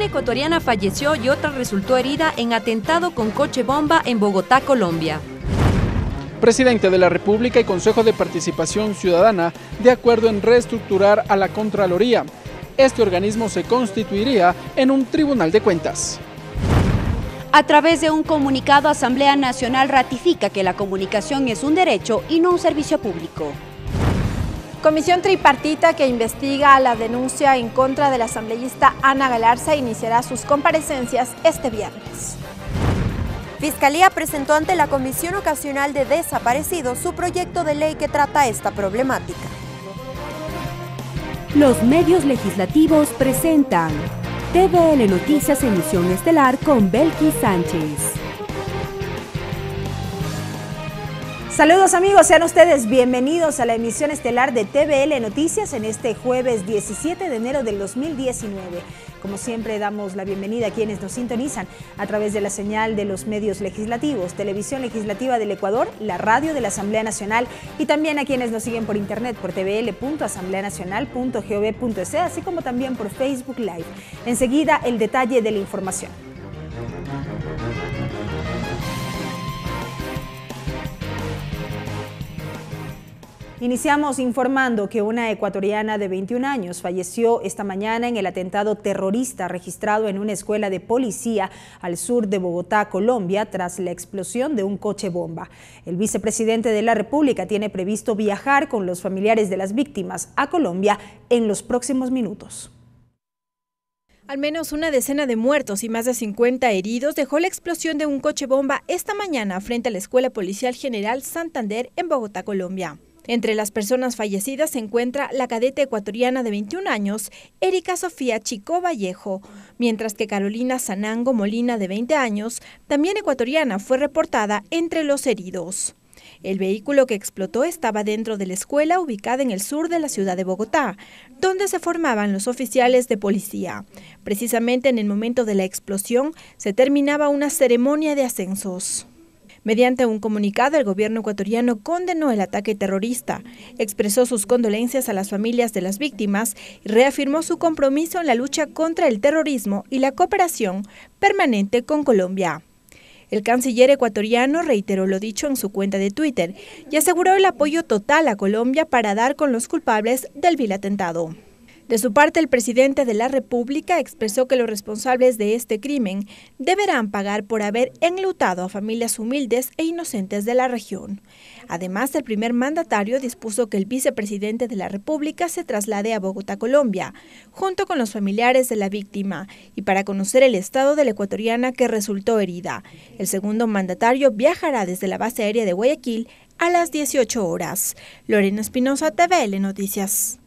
Una ecuatoriana falleció y otra resultó herida en atentado con coche bomba en Bogotá, Colombia. Presidente de la República y Consejo de Participación Ciudadana de acuerdo en reestructurar a la Contraloría. Este organismo se constituiría en un Tribunal de Cuentas. A través de un comunicado, Asamblea Nacional ratifica que la comunicación es un derecho y no un servicio público. Comisión tripartita que investiga la denuncia en contra de la asambleísta Ana Galarza iniciará sus comparecencias este viernes. Fiscalía presentó ante la Comisión Ocasional de Desaparecidos su proyecto de ley que trata esta problemática. Los medios legislativos presentan TVL Noticias Emisión Estelar con Belkis Sánchez. Saludos amigos, sean ustedes bienvenidos a la emisión estelar de TVL Noticias en este jueves 17 de enero del 2019. Como siempre damos la bienvenida a quienes nos sintonizan a través de la señal de los medios legislativos, Televisión Legislativa del Ecuador, la radio de la Asamblea Nacional y también a quienes nos siguen por internet por tvl.asambleanacional.gov.es, así como también por Facebook Live. Enseguida el detalle de la información. Iniciamos informando que una ecuatoriana de 21 años falleció esta mañana en el atentado terrorista registrado en una escuela de policía al sur de Bogotá, Colombia, tras la explosión de un coche bomba. El vicepresidente de la República tiene previsto viajar con los familiares de las víctimas a Colombia en los próximos minutos. Al menos una decena de muertos y más de 50 heridos dejó la explosión de un coche bomba esta mañana frente a la Escuela Policial General Santander en Bogotá, Colombia. Entre las personas fallecidas se encuentra la cadete ecuatoriana de 21 años, Erika Sofía Chico Vallejo, mientras que Carolina Sanango Molina, de 20 años, también ecuatoriana, fue reportada entre los heridos. El vehículo que explotó estaba dentro de la escuela ubicada en el sur de la ciudad de Bogotá, donde se formaban los oficiales de policía. Precisamente en el momento de la explosión se terminaba una ceremonia de ascensos. Mediante un comunicado, el gobierno ecuatoriano condenó el ataque terrorista, expresó sus condolencias a las familias de las víctimas y reafirmó su compromiso en la lucha contra el terrorismo y la cooperación permanente con Colombia. El canciller ecuatoriano reiteró lo dicho en su cuenta de Twitter y aseguró el apoyo total a Colombia para dar con los culpables del vil atentado. De su parte, el presidente de la República expresó que los responsables de este crimen deberán pagar por haber enlutado a familias humildes e inocentes de la región. Además, el primer mandatario dispuso que el vicepresidente de la República se traslade a Bogotá, Colombia, junto con los familiares de la víctima y para conocer el estado de la ecuatoriana que resultó herida. El segundo mandatario viajará desde la base aérea de Guayaquil a las 18 horas. Lorena Espinosa, TVL Noticias.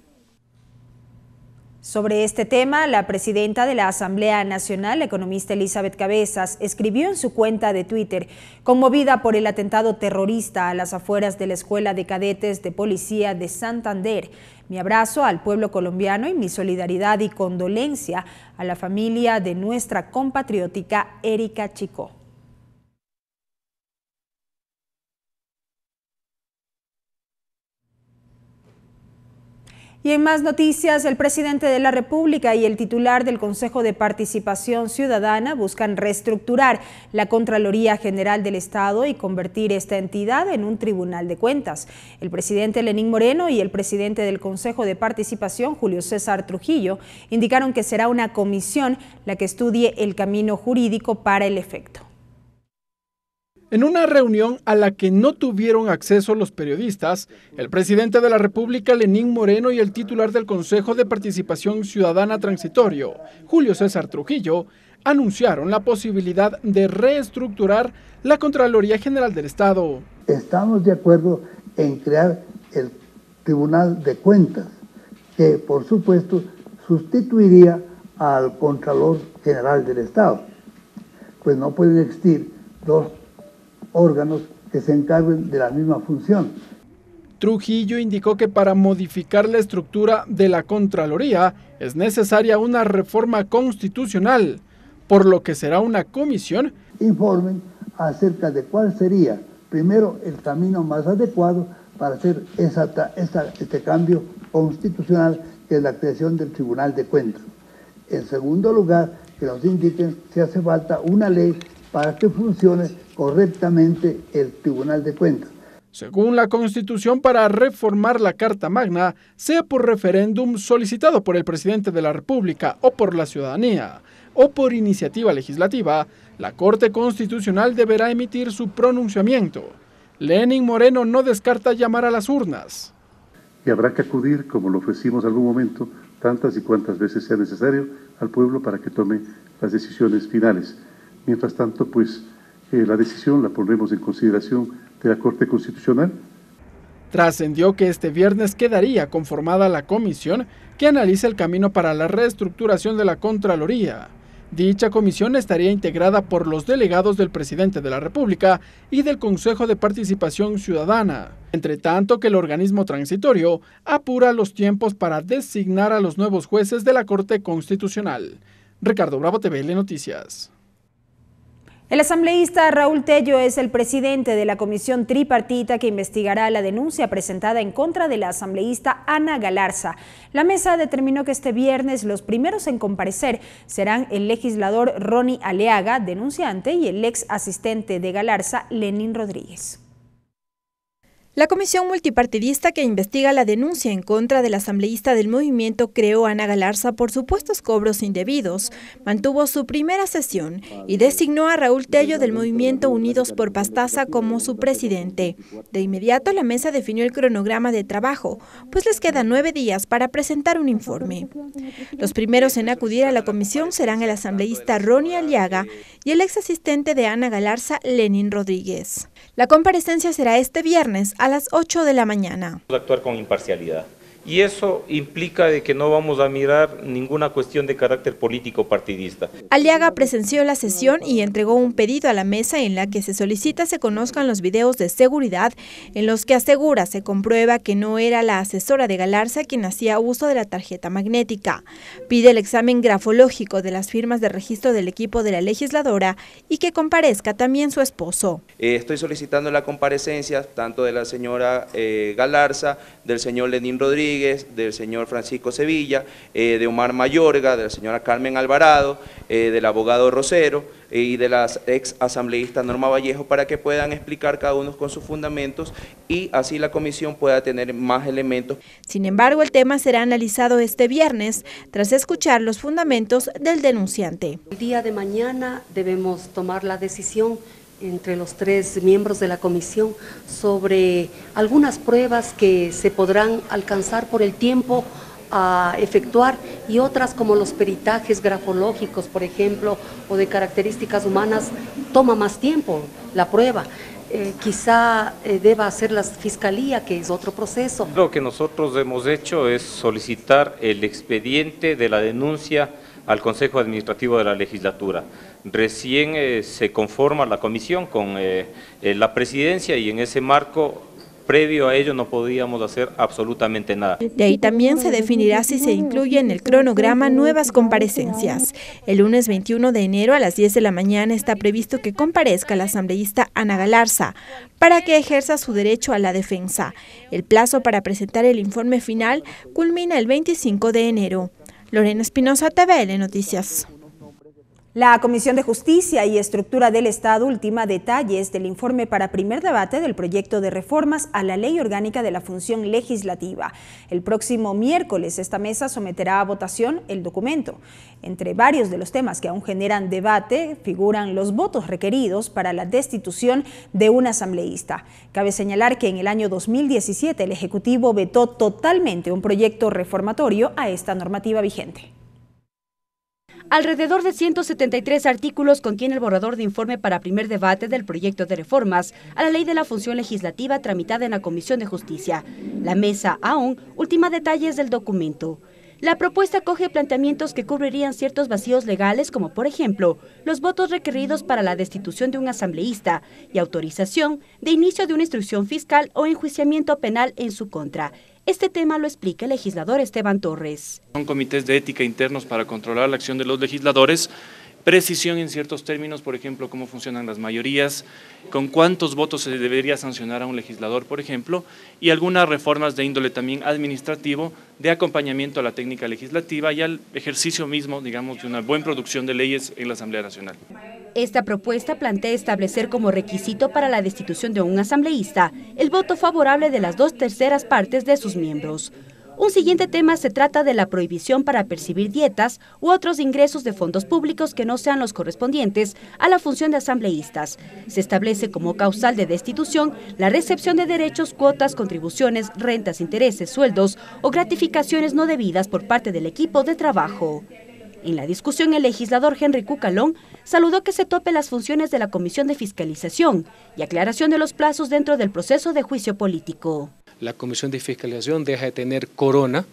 Sobre este tema, la presidenta de la Asamblea Nacional, la economista Elizabeth Cabezas, escribió en su cuenta de Twitter: conmovida por el atentado terrorista a las afueras de la Escuela de Cadetes de Policía de Santander. Mi abrazo al pueblo colombiano y mi solidaridad y condolencia a la familia de nuestra compatriótica Erika Chico. Y en más noticias, el presidente de la República y el titular del Consejo de Participación Ciudadana buscan reestructurar la Contraloría General del Estado y convertir esta entidad en un Tribunal de Cuentas. El presidente Lenín Moreno y el presidente del Consejo de Participación, Julio César Trujillo, indicaron que será una comisión la que estudie el camino jurídico para el efecto. En una reunión a la que no tuvieron acceso los periodistas, el presidente de la República, Lenín Moreno, y el titular del Consejo de Participación Ciudadana Transitorio, Julio César Trujillo, anunciaron la posibilidad de reestructurar la Contraloría General del Estado. Estamos de acuerdo en crear el Tribunal de Cuentas, que por supuesto sustituiría al Contralor General del Estado. Pues no pueden existir dos órganos que se encarguen de la misma función. Trujillo indicó que para modificar la estructura de la Contraloría es necesaria una reforma constitucional, por lo que será una comisión. Informen acerca de cuál sería, primero, el camino más adecuado para hacer este cambio constitucional, que es la creación del Tribunal de Cuentas. En segundo lugar, que nos indiquen si hace falta una ley para que funcione correctamente el Tribunal de Cuentas. Según la Constitución, para reformar la Carta Magna, sea por referéndum solicitado por el presidente de la República o por la ciudadanía, o por iniciativa legislativa, la Corte Constitucional deberá emitir su pronunciamiento. Lenín Moreno no descarta llamar a las urnas. Y habrá que acudir, como lo ofrecimos en algún momento, tantas y cuantas veces sea necesario, al pueblo para que tome las decisiones finales. Mientras tanto, pues, la decisión la pondremos en consideración de la Corte Constitucional. Trascendió que este viernes quedaría conformada la comisión que analiza el camino para la reestructuración de la Contraloría. Dicha comisión estaría integrada por los delegados del presidente de la República y del Consejo de Participación Ciudadana. Entre tanto que el organismo transitorio apura los tiempos para designar a los nuevos jueces de la Corte Constitucional. Ricardo Bravo, TVL Noticias. El asambleísta Raúl Tello es el presidente de la comisión tripartita que investigará la denuncia presentada en contra de la asambleísta Ana Galarza. La mesa determinó que este viernes los primeros en comparecer serán el legislador Ronnie Aliaga, denunciante, y el ex asistente de Galarza, Lenín Rodríguez. La comisión multipartidista que investiga la denuncia en contra del asambleísta del movimiento Creo Ana Galarza por supuestos cobros indebidos mantuvo su primera sesión y designó a Raúl Tello del movimiento Unidos por Pastaza como su presidente. De inmediato la mesa definió el cronograma de trabajo, pues les quedan 9 días para presentar un informe. Los primeros en acudir a la comisión serán el asambleísta Ronnie Aliaga y el ex asistente de Ana Galarza, Lenín Rodríguez. La comparecencia será este viernes a las 8 de la mañana. Actuar con imparcialidad. Y eso implica de que no vamos a mirar ninguna cuestión de carácter político partidista. Aliaga presenció la sesión y entregó un pedido a la mesa en la que se solicita se conozcan los videos de seguridad en los que asegura se comprueba que no era la asesora de Galarza quien hacía uso de la tarjeta magnética. Pide el examen grafológico de las firmas de registro del equipo de la legisladora y que comparezca también su esposo. Estoy solicitando la comparecencia tanto de la señora Galarza, del señor Lenín Rodríguez, del señor Francisco Sevilla, de Omar Mayorga, de la señora Carmen Alvarado, del abogado Rosero y de la ex asambleísta Norma Vallejo para que puedan explicar cada uno con sus fundamentos y así la comisión pueda tener más elementos. Sin embargo, el tema será analizado este viernes tras escuchar los fundamentos del denunciante. El día de mañana debemos tomar la decisión entre los 3 miembros de la comisión sobre algunas pruebas que se podrán alcanzar por el tiempo a efectuar y otras como los peritajes grafológicos, por ejemplo, o de características humanas, toma más tiempo la prueba. Quizá deba hacer la fiscalía, que es otro proceso. Lo que nosotros hemos hecho es solicitar el expediente de la denuncia al Consejo Administrativo de la Legislatura. Recién se conforma la comisión con la presidencia y en ese marco, previo a ello, no podíamos hacer absolutamente nada. De ahí también se definirá si se incluye en el cronograma nuevas comparecencias. El lunes 21 de enero a las 10 de la mañana está previsto que comparezca la asambleísta Ana Galarza para que ejerza su derecho a la defensa. El plazo para presentar el informe final culmina el 25 de enero. Lorena Espinosa, TVL Noticias. La Comisión de Justicia y Estructura del Estado ultima detalles del informe para primer debate del proyecto de reformas a la Ley Orgánica de la Función Legislativa. El próximo miércoles esta mesa someterá a votación el documento. Entre varios de los temas que aún generan debate figuran los votos requeridos para la destitución de un asambleísta. Cabe señalar que en el año 2017 el Ejecutivo vetó totalmente un proyecto reformatorio a esta normativa vigente. Alrededor de 173 artículos contiene el borrador de informe para primer debate del proyecto de reformas a la Ley de la Función Legislativa tramitada en la Comisión de Justicia. La mesa aún ultima detalles del documento. La propuesta coge planteamientos que cubrirían ciertos vacíos legales, como por ejemplo, los votos requeridos para la destitución de un asambleísta y autorización de inicio de una instrucción fiscal o enjuiciamiento penal en su contra. Este tema lo explica el legislador Esteban Torres. Son comités de ética internos para controlar la acción de los legisladores, precisión en ciertos términos, por ejemplo, cómo funcionan las mayorías, con cuántos votos se debería sancionar a un legislador, por ejemplo, y algunas reformas de índole también administrativo, de acompañamiento a la técnica legislativa y al ejercicio mismo, digamos, de una buena producción de leyes en la Asamblea Nacional. Esta propuesta plantea establecer como requisito para la destitución de un asambleísta el voto favorable de las 2/3 partes de sus miembros. Un siguiente tema se trata de la prohibición para percibir dietas u otros ingresos de fondos públicos que no sean los correspondientes a la función de asambleístas. Se establece como causal de destitución la recepción de derechos, cuotas, contribuciones, rentas, intereses, sueldos o gratificaciones no debidas por parte del equipo de trabajo. En la discusión, el legislador Henry Cucalón saludó que se tope las funciones de la Comisión de Fiscalización y aclaración de los plazos dentro del proceso de juicio político. La Comisión de Fiscalización deja de tener corona,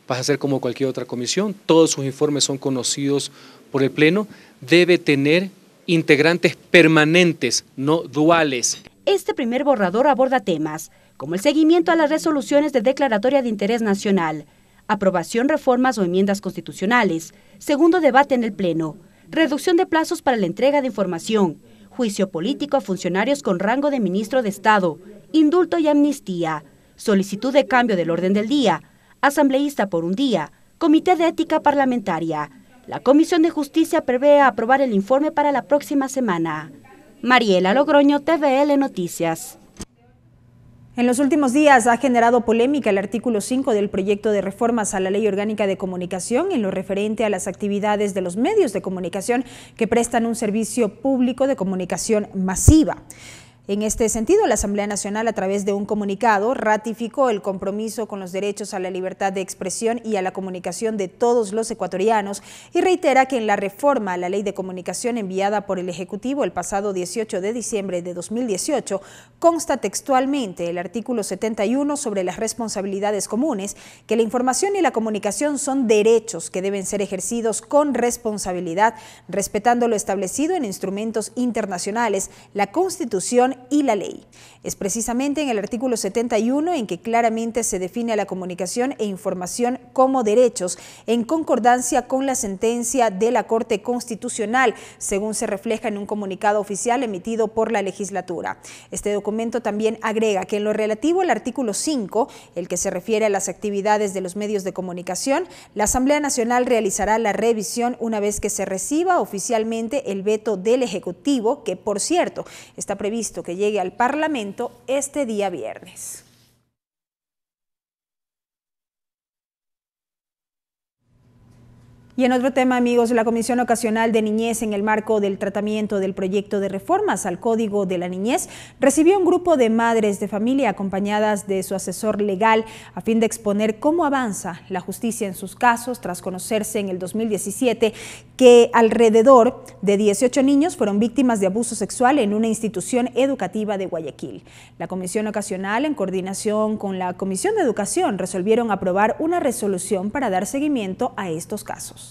pasa a ser como cualquier otra comisión, todos sus informes son conocidos por el Pleno, debe tener integrantes permanentes, no duales. Este primer borrador aborda temas como el seguimiento a las resoluciones de declaratoria de interés nacional, aprobación, reformas o enmiendas constitucionales, segundo debate en el Pleno, reducción de plazos para la entrega de información, juicio político a funcionarios con rango de ministro de Estado, indulto y amnistía, solicitud de cambio del orden del día, asambleísta por un día, comité de ética parlamentaria. La Comisión de Justicia prevé aprobar el informe para la próxima semana. Mariela Logroño, TVL Noticias. En los últimos días ha generado polémica el artículo 5 del proyecto de reformas a la Ley Orgánica de Comunicación en lo referente a las actividades de los medios de comunicación que prestan un servicio público de comunicación masiva. En este sentido, la Asamblea Nacional, a través de un comunicado, ratificó el compromiso con los derechos a la libertad de expresión y a la comunicación de todos los ecuatorianos y reitera que en la reforma a la Ley de Comunicación enviada por el Ejecutivo el pasado 18 de diciembre de 2018 consta textualmente el artículo 71 sobre las responsabilidades comunes, que la información y la comunicación son derechos que deben ser ejercidos con responsabilidad, respetando lo establecido en instrumentos internacionales, la Constitución y la ley. Es precisamente en el artículo 71 en que claramente se define a la comunicación e información como derechos, en concordancia con la sentencia de la Corte Constitucional, según se refleja en un comunicado oficial emitido por la legislatura. Este documento también agrega que en lo relativo al artículo 5, el que se refiere a las actividades de los medios de comunicación, la Asamblea Nacional realizará la revisión una vez que se reciba oficialmente el veto del Ejecutivo, que por cierto está previsto que llegue al Parlamento este día viernes. Y en otro tema, amigos, la Comisión Ocasional de Niñez, en el marco del tratamiento del proyecto de reformas al Código de la Niñez, recibió un grupo de madres de familia acompañadas de su asesor legal a fin de exponer cómo avanza la justicia en sus casos, tras conocerse en el 2017 que alrededor de 18 niños fueron víctimas de abuso sexual en una institución educativa de Guayaquil. La Comisión Ocasional, en coordinación con la Comisión de Educación, resolvieron aprobar una resolución para dar seguimiento a estos casos.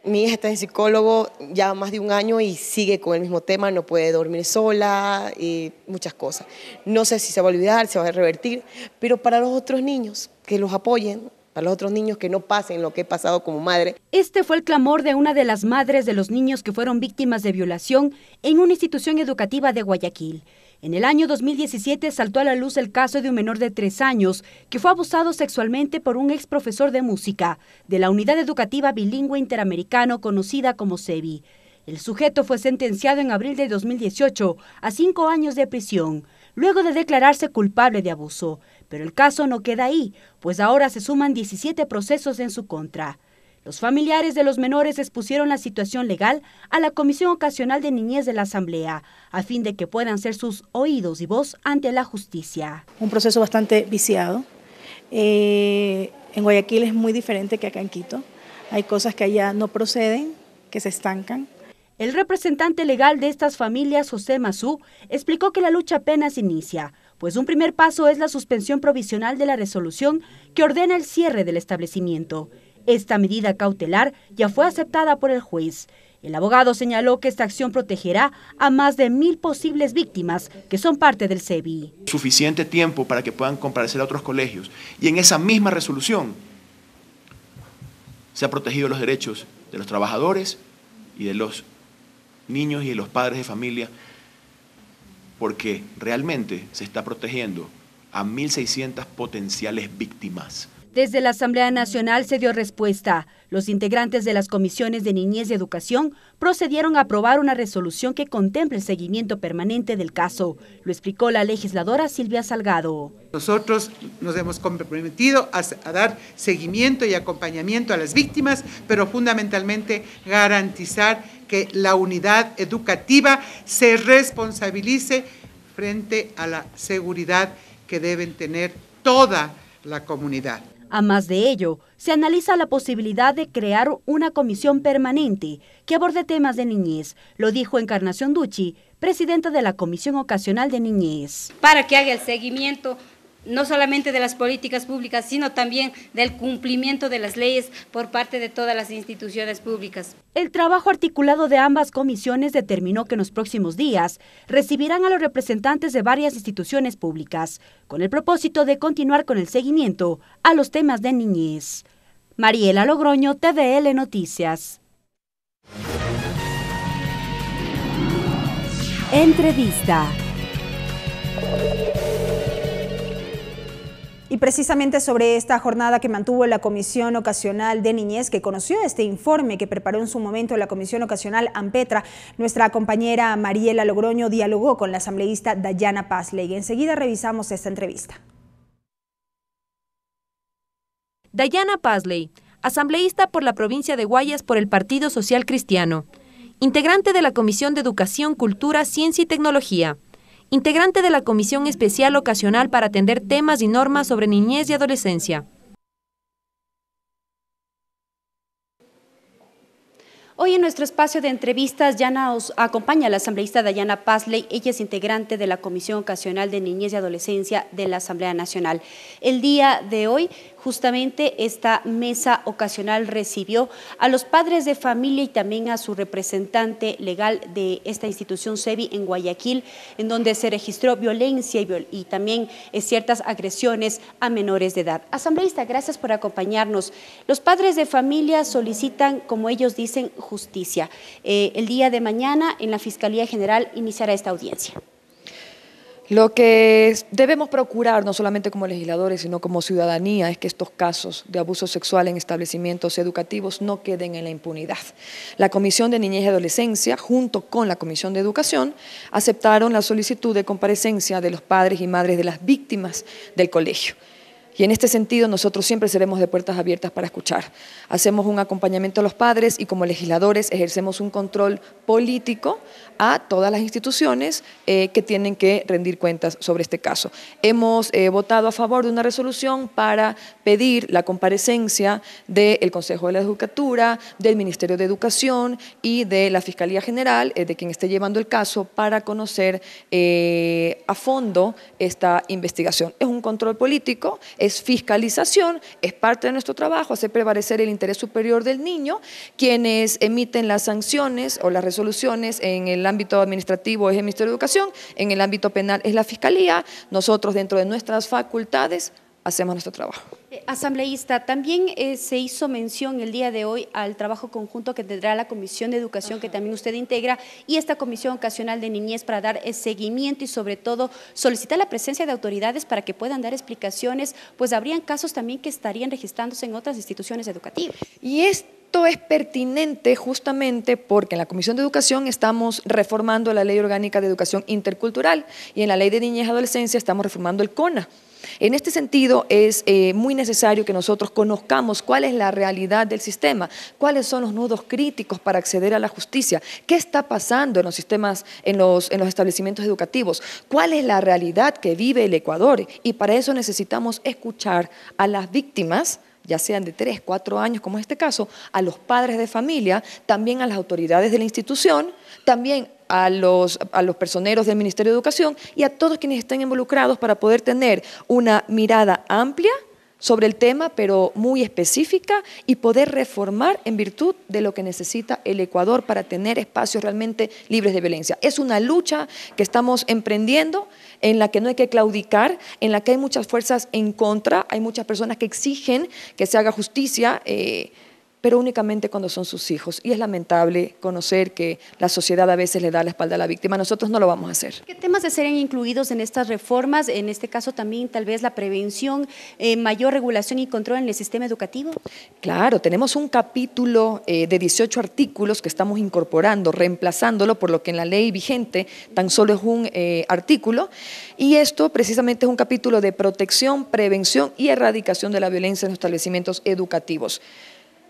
Mi hija está en psicólogo ya más de un año y sigue con el mismo tema, no puede dormir sola y muchas cosas. No sé si se va a olvidar, se va a revertir, pero para los otros niños que los apoyen, para los otros niños que no pasen lo que he pasado como madre. Este fue el clamor de una de las madres de los niños que fueron víctimas de violación en una institución educativa de Guayaquil. En el año 2017 saltó a la luz el caso de un menor de 3 años que fue abusado sexualmente por un ex profesor de música de la Unidad Educativa Bilingüe Interamericano conocida como CEBI. El sujeto fue sentenciado en abril de 2018 a 5 años de prisión, luego de declararse culpable de abuso. Pero el caso no queda ahí, pues ahora se suman 17 procesos en su contra. Los familiares de los menores expusieron la situación legal a la Comisión Ocasional de Niñez de la Asamblea, a fin de que puedan ser sus oídos y voz ante la justicia. Un proceso bastante viciado. En Guayaquil es muy diferente que acá en Quito. Hay cosas que allá no proceden, que se estancan. El representante legal de estas familias, José Mazú, explicó que la lucha apenas inicia, pues un primer paso es la suspensión provisional de la resolución que ordena el cierre del establecimiento. Esta medida cautelar ya fue aceptada por el juez. El abogado señaló que esta acción protegerá a más de 1000 posibles víctimas que son parte del CEBI. Suficiente tiempo para que puedan comparecer a otros colegios. Y en esa misma resolución se han protegido los derechos de los trabajadores y de los niños y de los padres de familia, porque realmente se está protegiendo a 1.600 potenciales víctimas. Desde la Asamblea Nacional se dio respuesta. Los integrantes de las comisiones de Niñez y Educación procedieron a aprobar una resolución que contempla el seguimiento permanente del caso. Lo explicó la legisladora Silvia Salgado. Nosotros nos hemos comprometido a dar seguimiento y acompañamiento a las víctimas, pero fundamentalmente garantizar que la unidad educativa se responsabilice frente a la seguridad que deben tener toda la comunidad. A más de ello, se analiza la posibilidad de crear una comisión permanente que aborde temas de niñez, lo dijo Encarnación Ducci, presidenta de la Comisión Ocasional de Niñez. Para que haga el seguimiento no solamente de las políticas públicas, sino también del cumplimiento de las leyes por parte de todas las instituciones públicas. El trabajo articulado de ambas comisiones determinó que en los próximos días recibirán a los representantes de varias instituciones públicas, con el propósito de continuar con el seguimiento a los temas de niñez. Mariela Logroño, TVL Noticias. Entrevista. Y precisamente sobre esta jornada que mantuvo la Comisión Ocasional de Niñez, que conoció este informe que preparó en su momento la Comisión Ocasional AMPETRA, nuestra compañera Mariela Logroño dialogó con la asambleísta Dayana Pazley. Enseguida revisamos esta entrevista. Dayana Pazley, asambleísta por la provincia de Guayas por el Partido Social Cristiano, integrante de la Comisión de Educación, Cultura, Ciencia y Tecnología, integrante de la Comisión Especial Ocasional para atender temas y normas sobre niñez y adolescencia. Hoy en nuestro espacio de entrevistas ya nos acompaña la asambleísta Dayana Pazley. Ella es integrante de la Comisión Ocasional de Niñez y Adolescencia de la Asamblea Nacional. El día de hoy, justamente esta mesa ocasional recibió a los padres de familia y también a su representante legal de esta institución SEBI en Guayaquil, en donde se registró violencia y también ciertas agresiones a menores de edad. Asambleísta, gracias por acompañarnos. Los padres de familia solicitan, como ellos dicen, justicia. El día de mañana en la Fiscalía General iniciará esta audiencia. Lo que debemos procurar, no solamente como legisladores, sino como ciudadanía, es que estos casos de abuso sexual en establecimientos educativos no queden en la impunidad. La Comisión de Niñez y Adolescencia, junto con la Comisión de Educación, aceptaron la solicitud de comparecencia de los padres y madres de las víctimas del colegio. Y en este sentido nosotros siempre seremos de puertas abiertas para escuchar. Hacemos un acompañamiento a los padres y como legisladores ejercemos un control político a todas las instituciones que tienen que rendir cuentas sobre este caso. Hemos votado a favor de una resolución para pedir la comparecencia del Consejo de la Judicatura, del Ministerio de Educación y de la Fiscalía General, de quien esté llevando el caso, para conocer a fondo esta investigación. Es un control político, es fiscalización, es parte de nuestro trabajo, hacer prevalecer el interés superior del niño. Quienes emiten las sanciones o las resoluciones en el ámbito administrativo es el Ministerio de Educación, en el ámbito penal es la Fiscalía. Nosotros, dentro de nuestras facultades, hacemos nuestro trabajo. Asambleísta, también se hizo mención el día de hoy al trabajo conjunto que tendrá la Comisión de Educación, que también usted integra, y esta Comisión Ocasional de Niñez para dar seguimiento y sobre todo solicitar la presencia de autoridades para que puedan dar explicaciones, pues habrían casos también que estarían registrándose en otras instituciones educativas. Y esto es pertinente justamente porque en la Comisión de Educación estamos reformando la Ley Orgánica de Educación Intercultural y en la Ley de Niñez y Adolescencia estamos reformando el CONA. En este sentido es muy necesario que nosotros conozcamos cuál es la realidad del sistema, cuáles son los nudos críticos para acceder a la justicia, qué está pasando en los sistemas, en los establecimientos educativos, cuál es la realidad que vive el Ecuador, y para eso necesitamos escuchar a las víctimas, ya sean de 3, 4 años, como en este caso, a los padres de familia, también a las autoridades de la institución, también a los personeros del Ministerio de Educación y a todos quienes estén involucrados para poder tener una mirada amplia sobre el tema, pero muy específica, y poder reformar en virtud de lo que necesita el Ecuador para tener espacios realmente libres de violencia. Es una lucha que estamos emprendiendo, en la que no hay que claudicar, en la que hay muchas fuerzas en contra, hay muchas personas que exigen que se haga justicia, pero únicamente cuando son sus hijos. Y es lamentable conocer que la sociedad a veces le da la espalda a la víctima. Nosotros no lo vamos a hacer. ¿Qué temas serían incluidos en estas reformas? En este caso también tal vez la prevención, mayor regulación y control en el sistema educativo. Claro, tenemos un capítulo de 18 artículos que estamos incorporando, reemplazándolo por lo que en la ley vigente tan solo es un artículo, y esto precisamente es un capítulo de protección, prevención y erradicación de la violencia en los establecimientos educativos.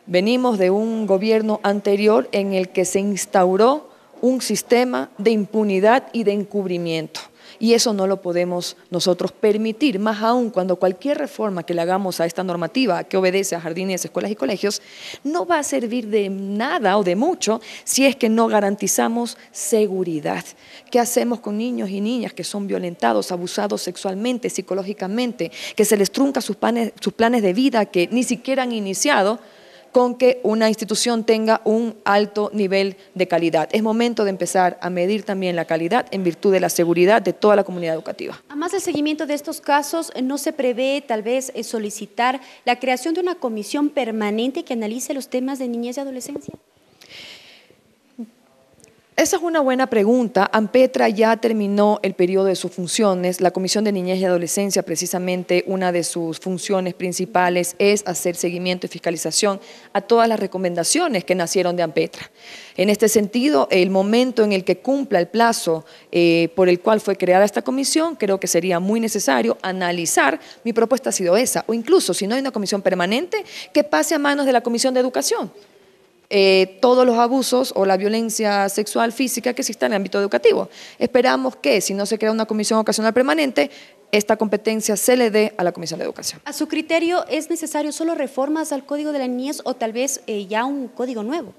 Venimos de un gobierno anterior en el que se instauró un sistema de impunidad y de encubrimiento. Y eso no lo podemos nosotros permitir, más aún cuando cualquier reforma que le hagamos a esta normativa que obedece a jardines, escuelas y colegios, no va a servir de nada o de mucho si es que no garantizamos seguridad. ¿Qué hacemos con niños y niñas que son violentados, abusados sexualmente, psicológicamente, que se les trunca sus planes de vida que ni siquiera han iniciado, con que una institución tenga un alto nivel de calidad? Es momento de empezar a medir también la calidad en virtud de la seguridad de toda la comunidad educativa. Además del seguimiento de estos casos, ¿no se prevé tal vez solicitar la creación de una comisión permanente que analice los temas de niñez y adolescencia? Esa es una buena pregunta. ANPETRA ya terminó el periodo de sus funciones. La Comisión de Niñez y Adolescencia, precisamente una de sus funciones principales es hacer seguimiento y fiscalización a todas las recomendaciones que nacieron de ANPETRA. En este sentido, el momento en el que cumpla el plazo por el cual fue creada esta comisión, creo que sería muy necesario analizar. Mi propuesta ha sido esa, o incluso si no hay una comisión permanente, que pase a manos de la Comisión de Educación. Todos los abusos o la violencia sexual física que exista en el ámbito educativo. Esperamos que, si no se crea una comisión ocasional permanente, esta competencia se le dé a la Comisión de Educación. A su criterio, ¿es necesario solo reformas al Código de la Niñez o tal vez ya un código nuevo?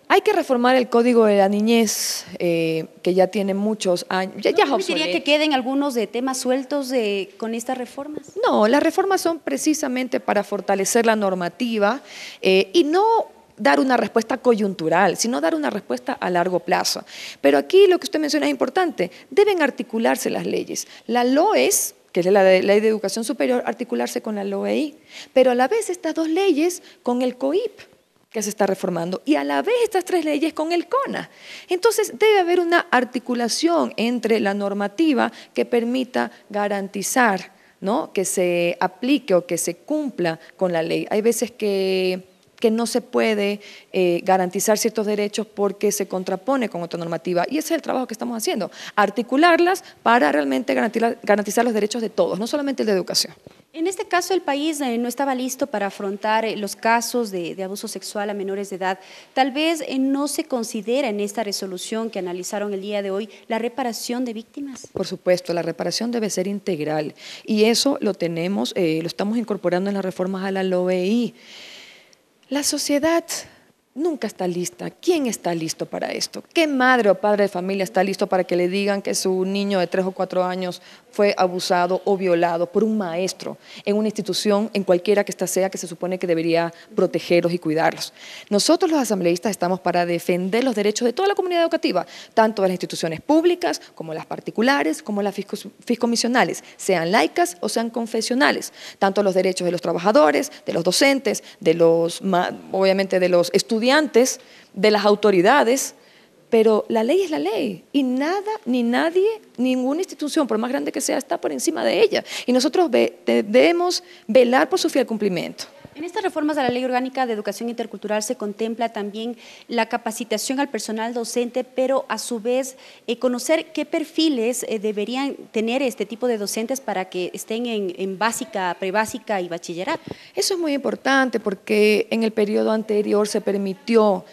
Hay que reformar el Código de la Niñez, que ya tiene muchos años. Ya es obsoleto. ¿Permitiría que queden algunos de temas sueltos con estas reformas? No, las reformas son precisamente para fortalecer la normativa y no dar una respuesta coyuntural, sino dar una respuesta a largo plazo. Pero aquí lo que usted menciona es importante, deben articularse las leyes. La LOES, que es la Ley de Educación Superior, articularse con la LOEI, pero a la vez estas dos leyes con el COIP, que se está reformando, y a la vez estas tres leyes con el CONA. Entonces debe haber una articulación entre la normativa que permita garantizar, ¿no?, que se aplique o que se cumpla con la ley. Hay veces que no se puede garantizar ciertos derechos porque se contrapone con otra normativa, y ese es el trabajo que estamos haciendo, articularlas para realmente garantizar los derechos de todos, no solamente el de educación. En este caso, el país no estaba listo para afrontar los casos de abuso sexual a menores de edad. Tal vez no se considera en esta resolución que analizaron el día de hoy la reparación de víctimas. Por supuesto, la reparación debe ser integral, y eso lo tenemos, lo estamos incorporando en las reformas a la LOEI. La sociedad nunca está lista. ¿Quién está listo para esto? ¿Qué madre o padre de familia está listo para que le digan que su niño de 3 o 4 años fue abusado o violado por un maestro en una institución, en cualquiera que ésta sea, que se supone que debería protegerlos y cuidarlos? Nosotros los asambleístas estamos para defender los derechos de toda la comunidad educativa, tanto de las instituciones públicas como las particulares, como las fiscomisionales, sean laicas o sean confesionales, tanto los derechos de los trabajadores, de los docentes, obviamente de los estudiantes, de las autoridades, pero la ley es la ley y nada ni nadie, ninguna institución, por más grande que sea, está por encima de ella, y nosotros debemos velar por su fiel cumplimiento. En estas reformas a la Ley Orgánica de Educación Intercultural se contempla también la capacitación al personal docente, pero a su vez conocer qué perfiles deberían tener este tipo de docentes para que estén en básica, prebásica y bachillerato. Eso es muy importante porque en el periodo anterior se permitió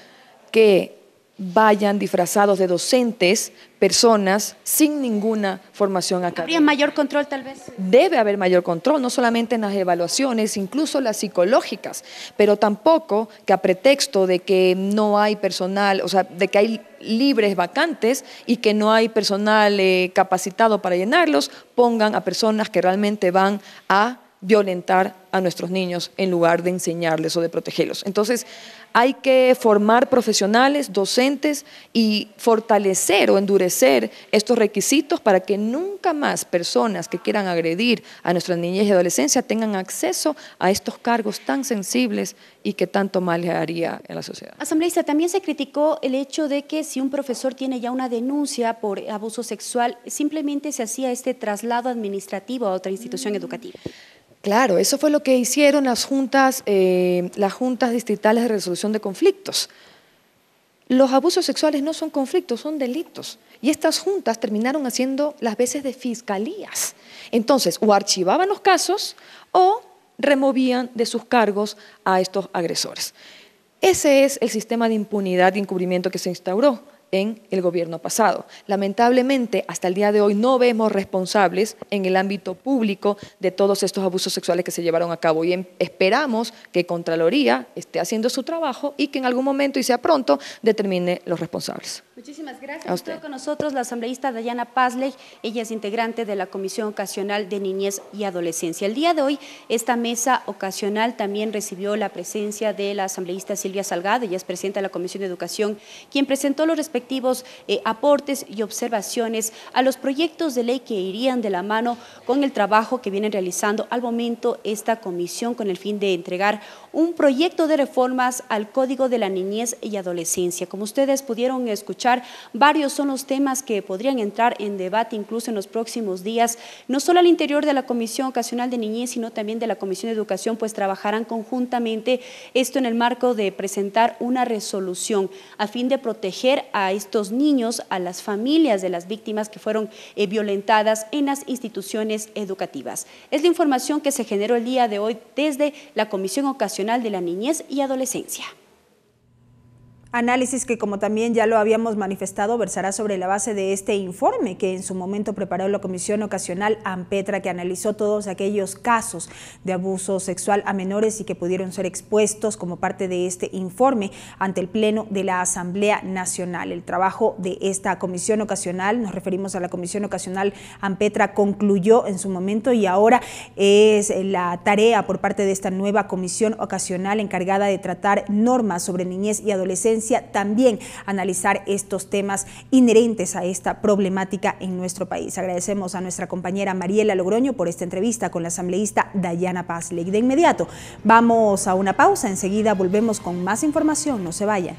que vayan disfrazados de docentes personas sin ninguna formación académica. ¿Habría mayor control tal vez? Debe haber mayor control, no solamente en las evaluaciones, incluso las psicológicas, pero tampoco que a pretexto de que no hay personal, o sea, de que hay libres vacantes y que no hay personal capacitado para llenarlos, pongan a personas que realmente van a violentar a nuestros niños en lugar de enseñarles o de protegerlos. Entonces, hay que formar profesionales, docentes y fortalecer o endurecer estos requisitos para que nunca más personas que quieran agredir a nuestras niñez y adolescencia tengan acceso a estos cargos tan sensibles y que tanto mal le haría en la sociedad. Asambleísta, también se criticó el hecho de que si un profesor tiene ya una denuncia por abuso sexual, simplemente se hacía este traslado administrativo a otra institución educativa. Claro, eso fue lo que hicieron las juntas distritales de resolución de conflictos. Los abusos sexuales no son conflictos, son delitos. Y estas juntas terminaron haciendo las veces de fiscalías. Entonces, o archivaban los casos o removían de sus cargos a estos agresores. Ese es el sistema de impunidad y encubrimiento que se instauró en el gobierno pasado. Lamentablemente, hasta el día de hoy no vemos responsables en el ámbito público de todos estos abusos sexuales que se llevaron a cabo y esperamos que Contraloría esté haciendo su trabajo y que en algún momento, y sea pronto, determine los responsables. Muchísimas gracias. Estuvo con nosotros la asambleísta Dayana Pazley, ella es integrante de la Comisión Ocasional de Niñez y Adolescencia. El día de hoy, esta mesa ocasional también recibió la presencia de la asambleísta Silvia Salgado, ella es presidenta de la Comisión de Educación, quien presentó los respectivos aportes y observaciones a los proyectos de ley que irían de la mano con el trabajo que viene realizando al momento esta comisión con el fin de entregar un proyecto de reformas al Código de la Niñez y Adolescencia. Como ustedes pudieron escuchar, varios son los temas que podrían entrar en debate incluso en los próximos días, no solo al interior de la Comisión Ocasional de Niñez, sino también de la Comisión de Educación, pues trabajarán conjuntamente esto en el marco de presentar una resolución a fin de proteger a estos niños, a las familias de las víctimas que fueron violentadas en las instituciones educativas. Es la información que se generó el día de hoy desde la Comisión Ocasional de la Niñez y Adolescencia. Análisis que, como también ya lo habíamos manifestado, versará sobre la base de este informe que en su momento preparó la Comisión Ocasional AMPETRA, que analizó todos aquellos casos de abuso sexual a menores y que pudieron ser expuestos como parte de este informe ante el Pleno de la Asamblea Nacional. El trabajo de esta Comisión Ocasional, nos referimos a la Comisión Ocasional AMPETRA, concluyó en su momento y ahora es la tarea por parte de esta nueva Comisión Ocasional encargada de tratar normas sobre niñez y adolescencia, también analizar estos temas inherentes a esta problemática en nuestro país. Agradecemos a nuestra compañera Mariela Logroño por esta entrevista con la asambleísta Dayana Pazley. De inmediato vamos a una pausa, enseguida volvemos con más información, no se vayan.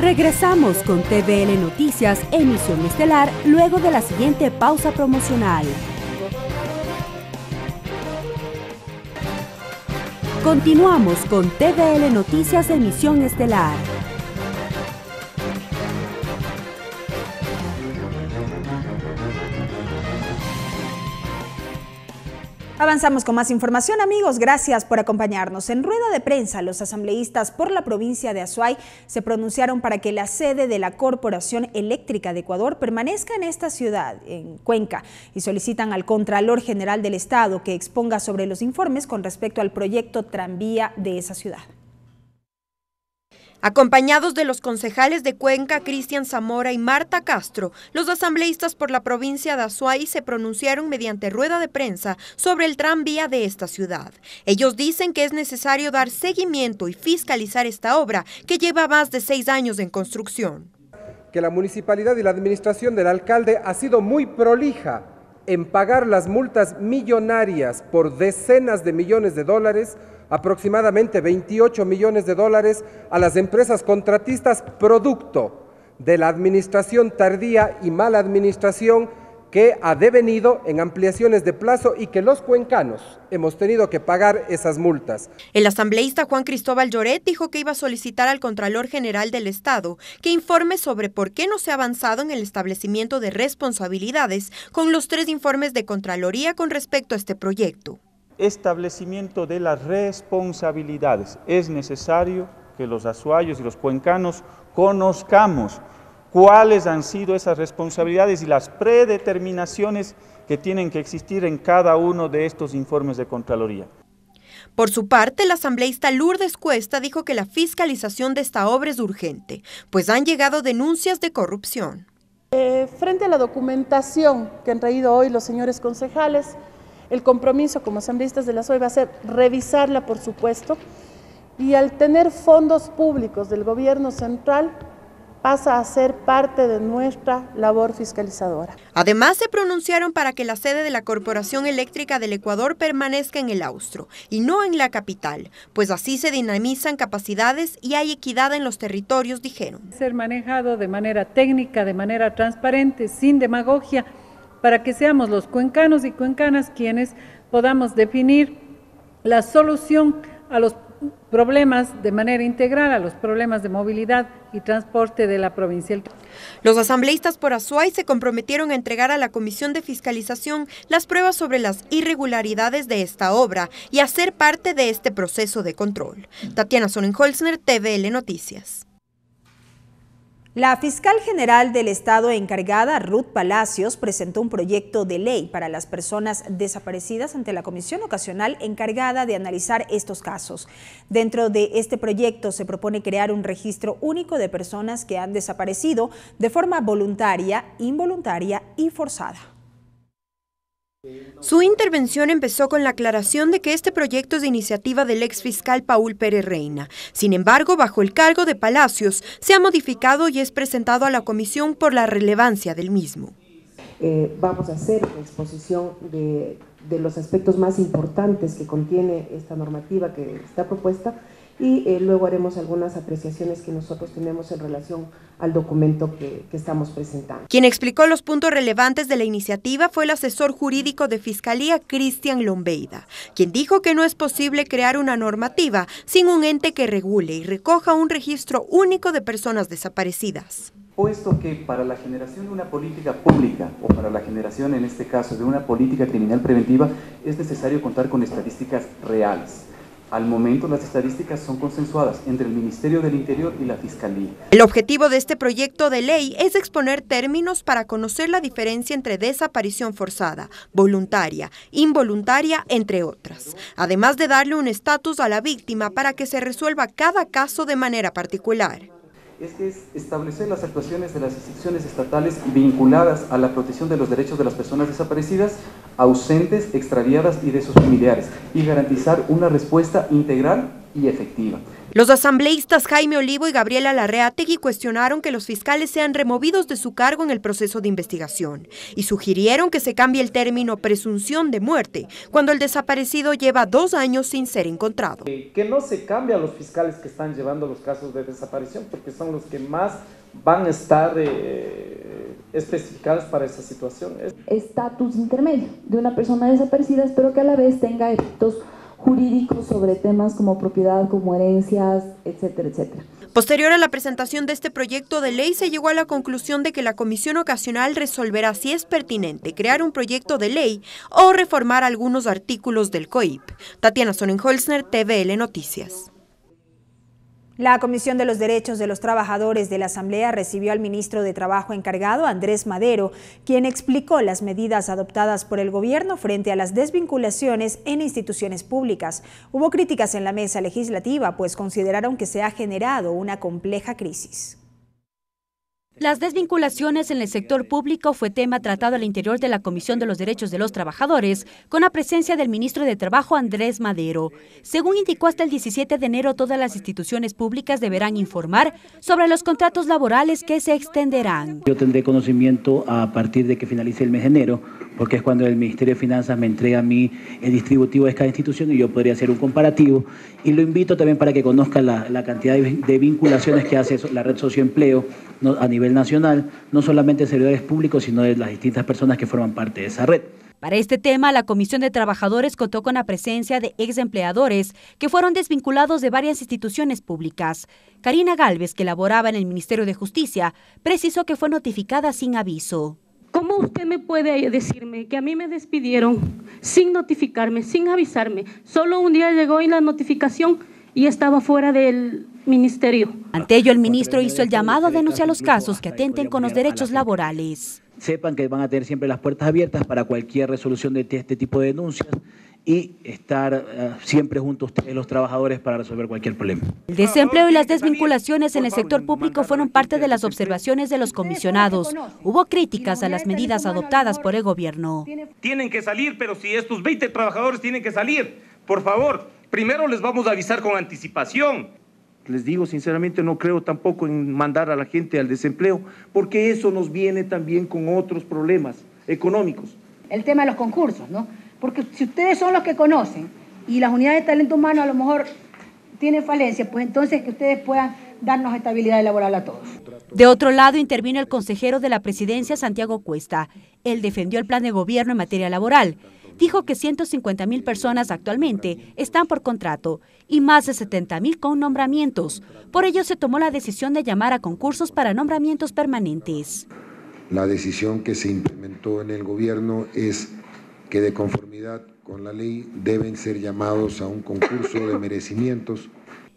Regresamos con TVL Noticias, emisión estelar, luego de la siguiente pausa promocional. Continuamos con TVL Noticias, emisión estelar. Avanzamos con más información, amigos. Gracias por acompañarnos. En rueda de prensa, los asambleístas por la provincia de Azuay se pronunciaron para que la sede de la Corporación Eléctrica de Ecuador permanezca en esta ciudad, en Cuenca, y solicitan al Contralor General del Estado que exponga sobre los informes con respecto al proyecto tranvía de esa ciudad. Acompañados de los concejales de Cuenca, Cristian Zamora y Marta Castro, los asambleístas por la provincia de Azuay se pronunciaron mediante rueda de prensa sobre el tranvía de esta ciudad. Ellos dicen que es necesario dar seguimiento y fiscalizar esta obra que lleva más de 6 años en construcción. Que la municipalidad y la administración del alcalde ha sido muy prolija en pagar las multas millonarias por decenas de millones de dólares, aproximadamente 28 millones de dólares, a las empresas contratistas producto de la administración tardía y mala administración que ha devenido en ampliaciones de plazo y que los cuencanos hemos tenido que pagar esas multas. El asambleísta Juan Cristóbal Lloret dijo que iba a solicitar al Contralor General del Estado que informe sobre por qué no se ha avanzado en el establecimiento de responsabilidades con los 3 informes de Contraloría con respecto a este proyecto. Establecimiento de las responsabilidades. Es necesario que los azuayos y los cuencanos conozcamos cuáles han sido esas responsabilidades y las predeterminaciones que tienen que existir en cada uno de estos informes de Contraloría. Por su parte, la asambleísta Lourdes Cuesta dijo que la fiscalización de esta obra es urgente, pues han llegado denuncias de corrupción. Frente a la documentación que han traído hoy los señores concejales, el compromiso como asambleístas de la SOE va a ser revisarla, por supuesto, y al tener fondos públicos del gobierno central, pasa a ser parte de nuestra labor fiscalizadora. Además, se pronunciaron para que la sede de la Corporación Eléctrica del Ecuador permanezca en el Austro y no en la capital, pues así se dinamizan capacidades y hay equidad en los territorios, dijeron. Ser manejado de manera técnica, de manera transparente, sin demagogia, para que seamos los cuencanos y cuencanas quienes podamos definir la solución a los problemas de manera integral, a los problemas de movilidad y transporte de la provincia. Los asambleístas por Azuay se comprometieron a entregar a la Comisión de Fiscalización las pruebas sobre las irregularidades de esta obra y a ser parte de este proceso de control. Tatiana Sonnenholzner, TVL Noticias. La fiscal general del Estado encargada, Ruth Palacios, presentó un proyecto de ley para las personas desaparecidas ante la comisión ocasional encargada de analizar estos casos. Dentro de este proyecto se propone crear un registro único de personas que han desaparecido de forma voluntaria, involuntaria y forzada. Su intervención empezó con la aclaración de que este proyecto es de iniciativa del exfiscal Paul Pérez Reina. Sin embargo, bajo el cargo de Palacios, se ha modificado y es presentado a la comisión por la relevancia del mismo. Vamos a hacer una exposición de los aspectos más importantes que contiene esta normativa que está propuesta y luego haremos algunas apreciaciones que nosotros tenemos en relación al documento que estamos presentando. Quien explicó los puntos relevantes de la iniciativa fue el asesor jurídico de Fiscalía, Cristian Lombeida, quien dijo que no es posible crear una normativa sin un ente que regule y recoja un registro único de personas desaparecidas. Puesto que para la generación de una política pública o para la generación, en este caso, de una política criminal preventiva, es necesario contar con estadísticas reales. Al momento, las estadísticas son consensuadas entre el Ministerio del Interior y la Fiscalía. El objetivo de este proyecto de ley es exponer términos para conocer la diferencia entre desaparición forzada, voluntaria, involuntaria, entre otras, además de darle un estatus a la víctima para que se resuelva cada caso de manera particular. Es que es establecer las actuaciones de las instituciones estatales vinculadas a la protección de los derechos de las personas desaparecidas, ausentes, extraviadas y de sus familiares, y garantizar una respuesta integral y efectiva. Los asambleístas Jaime Olivo y Gabriela Larreategui cuestionaron que los fiscales sean removidos de su cargo en el proceso de investigación y sugirieron que se cambie el término presunción de muerte cuando el desaparecido lleva 2 años sin ser encontrado. Que no se cambie a los fiscales que están llevando los casos de desaparición porque son los que más van a estar especificados para esa situación. Estatus intermedio de una persona desaparecida, pero que a la vez tenga efectos jurídicos sobre temas como propiedad, como herencias, etcétera, etcétera. Posterior a la presentación de este proyecto de ley, se llegó a la conclusión de que la comisión ocasional resolverá si es pertinente crear un proyecto de ley o reformar algunos artículos del COIP. Tatiana Sonnenholzner, TVL Noticias. La Comisión de los Derechos de los Trabajadores de la Asamblea recibió al ministro de Trabajo encargado, Andrés Madero, quien explicó las medidas adoptadas por el gobierno frente a las desvinculaciones en instituciones públicas. Hubo críticas en la mesa legislativa, pues consideraron que se ha generado una compleja crisis. Las desvinculaciones en el sector público fue tema tratado al interior de la Comisión de los Derechos de los Trabajadores, con la presencia del ministro de Trabajo, Andrés Madero. Según indicó, hasta el 17 de enero todas las instituciones públicas deberán informar sobre los contratos laborales que se extenderán. Yo tendré conocimiento a partir de que finalice el mes de enero, porque es cuando el Ministerio de Finanzas me entrega a mí el distributivo de cada institución y yo podría hacer un comparativo. Y lo invito también para que conozca la cantidad de vinculaciones que hace la red Socioempleo a nivel nacional, no solamente de servidores públicos, sino de las distintas personas que forman parte de esa red. Para este tema, la Comisión de Trabajadores contó con la presencia de exempleadores que fueron desvinculados de varias instituciones públicas. Karina Gálvez, que laboraba en el Ministerio de Justicia, precisó que fue notificada sin aviso. ¿Cómo usted me puede decirme que a mí me despidieron sin notificarme, sin avisarme? Solo un día llegó y la notificación y estaba fuera del ministerio. Ante ello, el ministro hizo el llamado a denunciar los casos que atenten con los derechos laborales. Sepan que van a tener siempre las puertas abiertas para cualquier resolución de este tipo de denuncias y estar siempre junto a ustedes, los trabajadores, para resolver cualquier problema. El desempleo y las desvinculaciones en el sector público fueron parte de las observaciones de los comisionados. Hubo críticas a las medidas adoptadas por el gobierno. Tienen que salir, pero si estos 20 trabajadores tienen que salir, por favor, primero les vamos a avisar con anticipación. Les digo sinceramente, no creo tampoco en mandar a la gente al desempleo, porque eso nos viene también con otros problemas económicos. El tema de los concursos, ¿no? Porque si ustedes son los que conocen y las unidades de talento humano a lo mejor tienen falencia, pues entonces que ustedes puedan darnos estabilidad laboral a todos. De otro lado, intervino el consejero de la presidencia, Santiago Cuesta. Él defendió el plan de gobierno en materia laboral. Dijo que 150.000 personas actualmente están por contrato y más de 70.000 con nombramientos. Por ello se tomó la decisión de llamar a concursos para nombramientos permanentes. La decisión que se implementó en el gobierno es que de conformidad con la ley deben ser llamados a un concurso de merecimientos.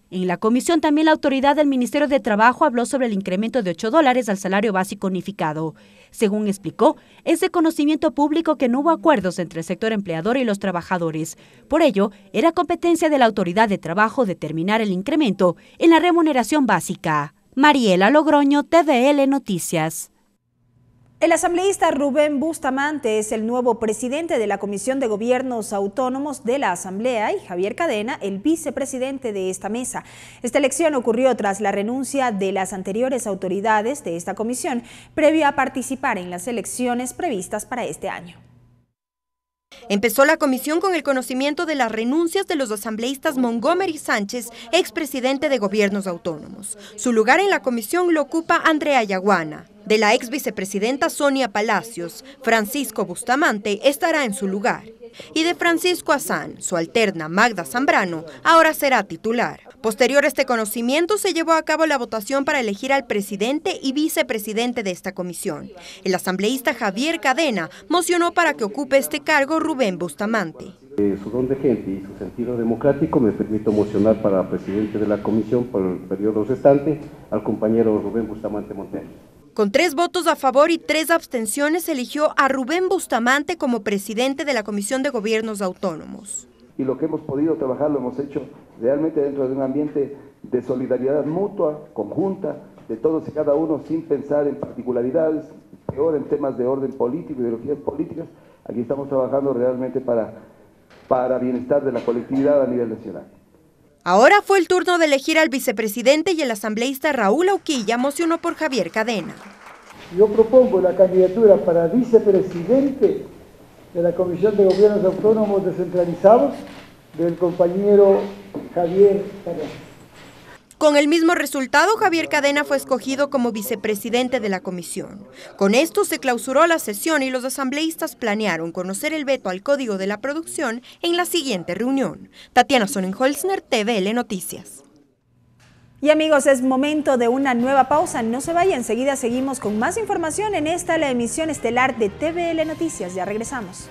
En la comisión también la autoridad del Ministerio de Trabajo habló sobre el incremento de $8 al salario básico unificado. Según explicó, es de conocimiento público que no hubo acuerdos entre el sector empleador y los trabajadores. Por ello, era competencia de la autoridad de trabajo determinar el incremento en la remuneración básica. Mariela Logroño, TVL Noticias. El asambleísta Rubén Bustamante es el nuevo presidente de la Comisión de Gobiernos Autónomos de la Asamblea y Javier Cadena, el vicepresidente de esta mesa. Esta elección ocurrió tras la renuncia de las anteriores autoridades de esta comisión, previo a participar en las elecciones previstas para este año. Empezó la comisión con el conocimiento de las renuncias de los asambleístas Montgomery Sánchez, expresidente de Gobiernos Autónomos. Su lugar en la comisión lo ocupa Andrea Yaguana. De la ex vicepresidenta Sonia Palacios, Francisco Bustamante estará en su lugar. Y de Francisco Azán, su alterna Magda Zambrano, ahora será titular. Posterior a este conocimiento se llevó a cabo la votación para elegir al presidente y vicepresidente de esta comisión. El asambleísta Javier Cadena mocionó para que ocupe este cargo Rubén Bustamante. Su don de gente y su sentido democrático me permito mocionar para presidente de la comisión por el periodo restante al compañero Rubén Bustamante Montero. Con 3 votos a favor y 3 abstenciones, eligió a Rubén Bustamante como presidente de la Comisión de Gobiernos Autónomos. Y lo que hemos podido trabajar lo hemos hecho realmente dentro de un ambiente de solidaridad mutua, conjunta, de todos y cada uno, sin pensar en particularidades, peor en temas de orden político, ideologías políticas. Aquí estamos trabajando realmente para bienestar de la colectividad a nivel nacional. Ahora fue el turno de elegir al vicepresidente y el asambleísta Raúl Auquilla mocionó por Javier Cadena. Yo propongo la candidatura para vicepresidente de la Comisión de Gobiernos Autónomos Descentralizados del compañero Javier Cadena. Con el mismo resultado, Javier Cadena fue escogido como vicepresidente de la comisión. Con esto se clausuró la sesión y los asambleístas planearon conocer el veto al Código de la Producción en la siguiente reunión. Tatiana Sonnenholzner, TVL Noticias. Y amigos, es momento de una nueva pausa. No se vayan, enseguida seguimos con más información en la emisión estelar de TVL Noticias. Ya regresamos.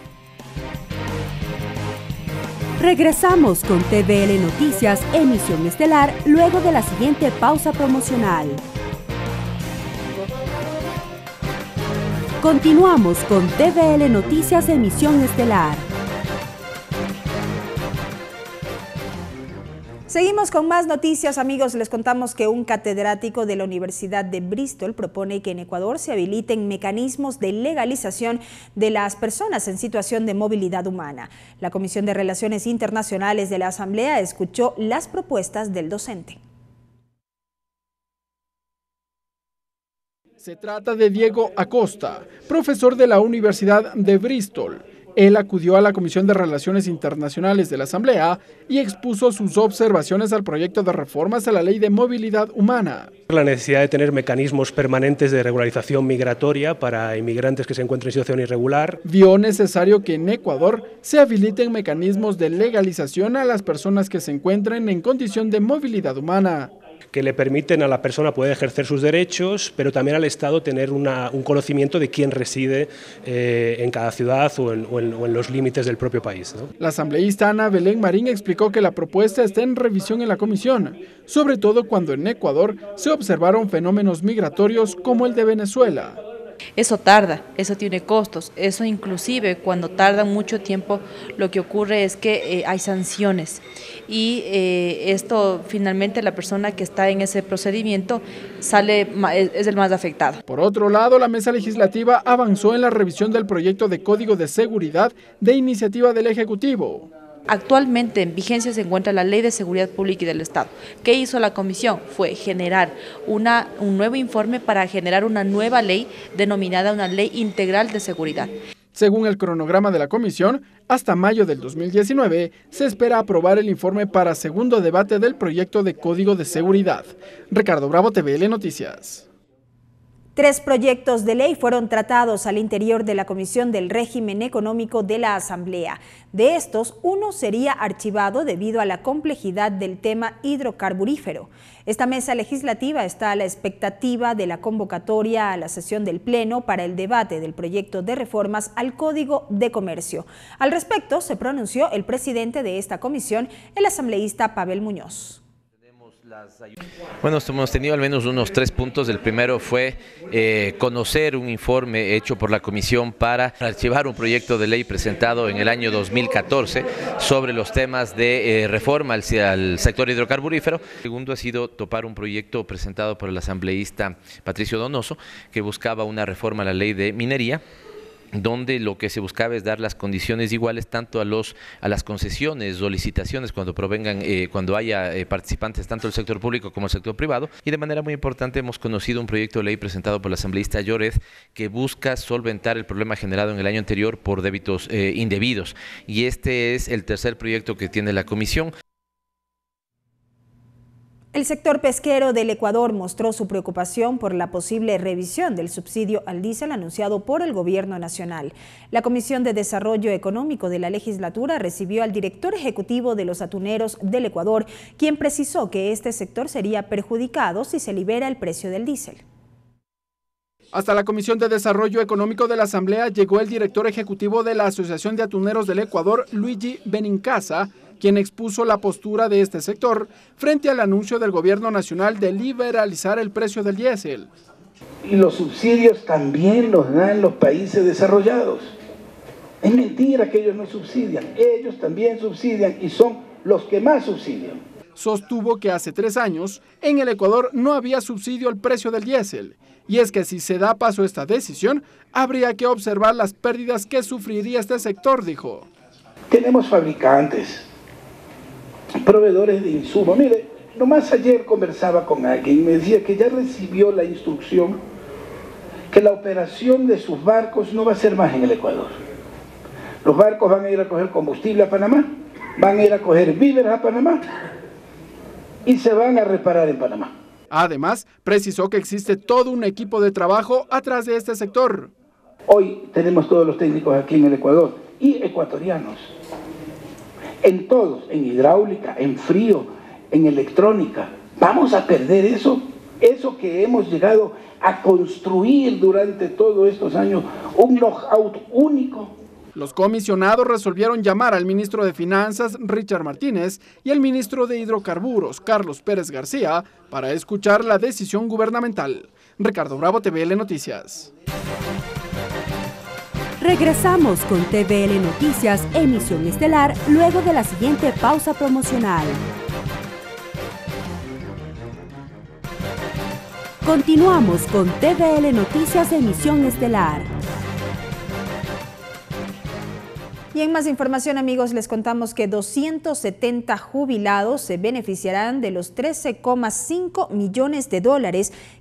Regresamos con TVL Noticias, emisión estelar, luego de la siguiente pausa promocional. Continuamos con TVL Noticias, emisión estelar. Seguimos con más noticias, amigos. Les contamos que un catedrático de la Universidad de Bristol propone que en Ecuador se habiliten mecanismos de legalización de las personas en situación de movilidad humana. La Comisión de Relaciones Internacionales de la Asamblea escuchó las propuestas del docente. Se trata de Diego Acosta, profesor de la Universidad de Bristol. Él acudió a la Comisión de Relaciones Internacionales de la Asamblea y expuso sus observaciones al proyecto de reformas a la Ley de Movilidad Humana. La necesidad de tener mecanismos permanentes de regularización migratoria para inmigrantes que se encuentren en situación irregular. Vio necesario que en Ecuador se habiliten mecanismos de legalización a las personas que se encuentren en condición de movilidad humana, que le permiten a la persona poder ejercer sus derechos, pero también al Estado tener un conocimiento de quién reside en cada ciudad o en los límites del propio país, ¿no? La asambleísta Ana Belén Marín explicó que la propuesta está en revisión en la comisión, sobre todo cuando en Ecuador se observaron fenómenos migratorios como el de Venezuela. Eso tarda, eso tiene costos, eso inclusive cuando tarda mucho tiempo lo que ocurre es que hay sanciones y esto finalmente la persona que está en ese procedimiento es el más afectado. Por otro lado, la mesa legislativa avanzó en la revisión del proyecto de Código de Seguridad de iniciativa del Ejecutivo. Actualmente en vigencia se encuentra la Ley de Seguridad Pública y del Estado. ¿Qué hizo la comisión? Fue generar un nuevo informe para generar una nueva ley denominada una Ley Integral de Seguridad. Según el cronograma de la comisión, hasta mayo del 2019 se espera aprobar el informe para segundo debate del proyecto de Código de Seguridad. Ricardo Bravo, TVL Noticias. 3 proyectos de ley fueron tratados al interior de la Comisión del Régimen Económico de la Asamblea. De estos, uno sería archivado debido a la complejidad del tema hidrocarburífero. Esta mesa legislativa está a la expectativa de la convocatoria a la sesión del Pleno para el debate del proyecto de reformas al Código de Comercio. Al respecto, se pronunció el presidente de esta comisión, el asambleísta Pavel Muñoz. Bueno, hemos tenido al menos unos 3 puntos. El primero fue conocer un informe hecho por la Comisión para archivar un proyecto de ley presentado en el año 2014 sobre los temas de reforma al sector hidrocarburífero. El segundo ha sido topar un proyecto presentado por el asambleísta Patricio Donoso que buscaba una reforma a la ley de minería, donde lo que se buscaba es dar las condiciones iguales tanto a las concesiones o licitaciones cuando haya participantes tanto del sector público como del sector privado. Y de manera muy importante hemos conocido un proyecto de ley presentado por la asambleísta Lloret que busca solventar el problema generado en el año anterior por débitos indebidos. Y este es el tercer proyecto que tiene la comisión. El sector pesquero del Ecuador mostró su preocupación por la posible revisión del subsidio al diésel anunciado por el Gobierno Nacional. La Comisión de Desarrollo Económico de la legislatura recibió al director ejecutivo de los atuneros del Ecuador, quien precisó que este sector sería perjudicado si se libera el precio del diésel. Hasta la Comisión de Desarrollo Económico de la Asamblea llegó el director ejecutivo de la Asociación de Atuneros del Ecuador, Luigi Benincasa, quien expuso la postura de este sector frente al anuncio del Gobierno Nacional de liberalizar el precio del diésel. Y los subsidios también los dan los países desarrollados. Es mentira que ellos no subsidian, ellos también subsidian y son los que más subsidian. Sostuvo que hace 3 años en el Ecuador no había subsidio al precio del diésel. Y es que si se da paso a esta decisión, habría que observar las pérdidas que sufriría este sector, dijo. Tenemos fabricantes, proveedores de insumos. Mire, nomás ayer conversaba con alguien y me decía que ya recibió la instrucción que la operación de sus barcos no va a ser más en el Ecuador. Los barcos van a ir a coger combustible a Panamá, van a ir a coger víveres a Panamá y se van a reparar en Panamá. Además, precisó que existe todo un equipo de trabajo atrás de este sector. Hoy tenemos todos los técnicos aquí en el Ecuador y ecuatorianos. En todos, en hidráulica, en frío, en electrónica. Vamos a perder eso que hemos llegado a construir durante todos estos años, un know-how único. Los comisionados resolvieron llamar al ministro de Finanzas, Richard Martínez, y al ministro de Hidrocarburos, Carlos Pérez García, para escuchar la decisión gubernamental. Ricardo Bravo, TVL Noticias. Regresamos con TVL Noticias, emisión estelar, luego de la siguiente pausa promocional. Continuamos con TVL Noticias, emisión estelar. Y en más información, amigos, les contamos que 270 jubilados se beneficiarán de los $13,5 millones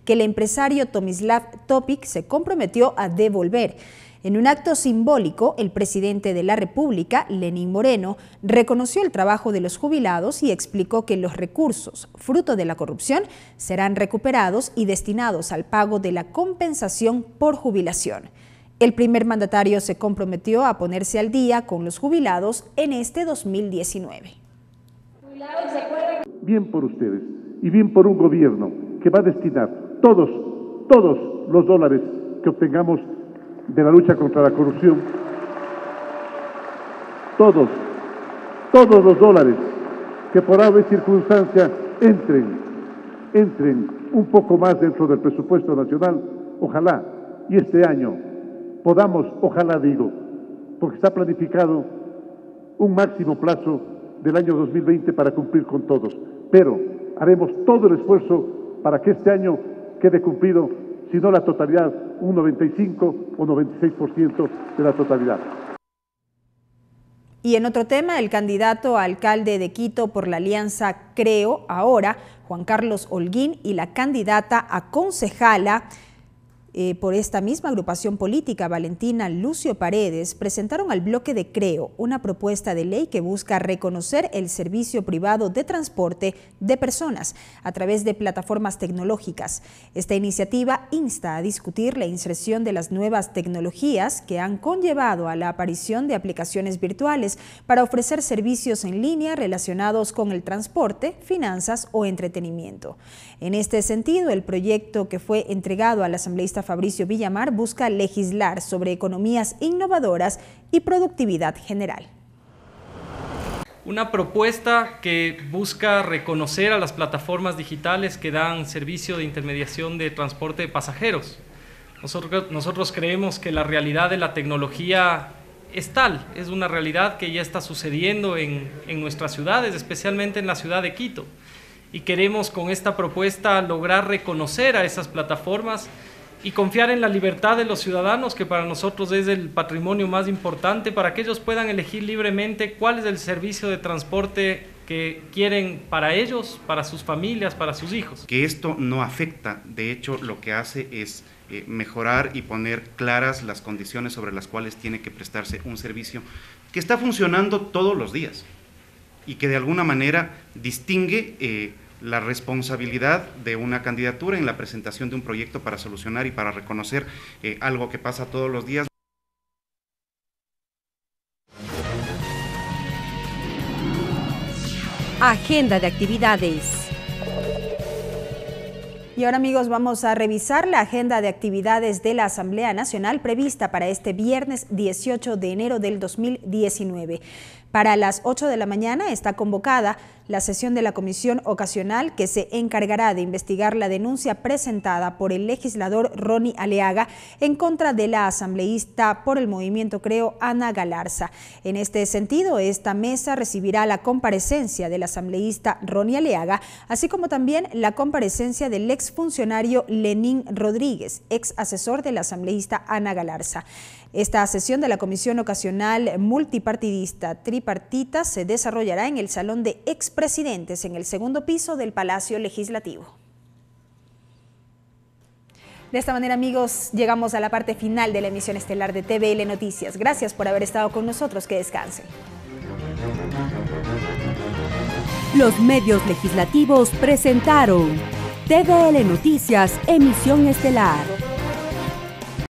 que el empresario Tomislav Topic se comprometió a devolver. En un acto simbólico, el presidente de la República, Lenín Moreno, reconoció el trabajo de los jubilados y explicó que los recursos, fruto de la corrupción, serán recuperados y destinados al pago de la compensación por jubilación. El primer mandatario se comprometió a ponerse al día con los jubilados en este 2019. Bien por ustedes y bien por un gobierno que va a destinar todos los dólares que obtengamos de la lucha contra la corrupción, todos los dólares que por ave circunstancia entren un poco más dentro del presupuesto nacional, ojalá y este año podamos, ojalá digo, porque está planificado un máximo plazo del año 2020 para cumplir con todos, pero haremos todo el esfuerzo para que este año quede cumplido, si no la totalidad, un 95 o 96% de la totalidad. Y en otro tema, el candidato a alcalde de Quito por la alianza Creo Ahora, Juan Carlos Holguín, y la candidata a concejala por esta misma agrupación política, Valentina Lucio Paredes, presentaron al bloque de Creo una propuesta de ley que busca reconocer el servicio privado de transporte de personas a través de plataformas tecnológicas. Esta iniciativa insta a discutir la inserción de las nuevas tecnologías que han conllevado a la aparición de aplicaciones virtuales para ofrecer servicios en línea relacionados con el transporte, finanzas o entretenimiento. En este sentido, el proyecto que fue entregado al asambleísta Fabricio Villamar busca legislar sobre economías innovadoras y productividad general. Una propuesta que busca reconocer a las plataformas digitales que dan servicio de intermediación de transporte de pasajeros. Nosotros creemos que la realidad de la tecnología es tal, es una realidad que ya está sucediendo en nuestras ciudades, especialmente en la ciudad de Quito. Y queremos con esta propuesta lograr reconocer a esas plataformas y confiar en la libertad de los ciudadanos, que para nosotros es el patrimonio más importante, para que ellos puedan elegir libremente cuál es el servicio de transporte que quieren para ellos, para sus familias, para sus hijos. Que esto no afecta, de hecho lo que hace es mejorar y poner claras las condiciones sobre las cuales tiene que prestarse un servicio que está funcionando todos los días y que de alguna manera distingue la responsabilidad de una candidatura en la presentación de un proyecto para solucionar y para reconocer algo que pasa todos los días. Agenda de actividades. Y ahora, amigos, vamos a revisar la agenda de actividades de la Asamblea Nacional prevista para este viernes 18 de enero del 2019. Para las 8 de la mañana está convocada la sesión de la Comisión Ocasional que se encargará de investigar la denuncia presentada por el legislador Ronnie Aleaga en contra de la asambleísta por el Movimiento Creo, Ana Galarza. En este sentido, esta mesa recibirá la comparecencia del asambleísta Ronnie Aleaga, así como también la comparecencia del exfuncionario Lenín Rodríguez, ex asesor de la asambleísta Ana Galarza. Esta sesión de la Comisión Ocasional Multipartidista Tripartita se desarrollará en el Salón de Expresidentes en el segundo piso del Palacio Legislativo. De esta manera, amigos, llegamos a la parte final de la emisión estelar de TVL Noticias. Gracias por haber estado con nosotros. Que descansen. Los medios legislativos presentaron TVL Noticias, emisión estelar.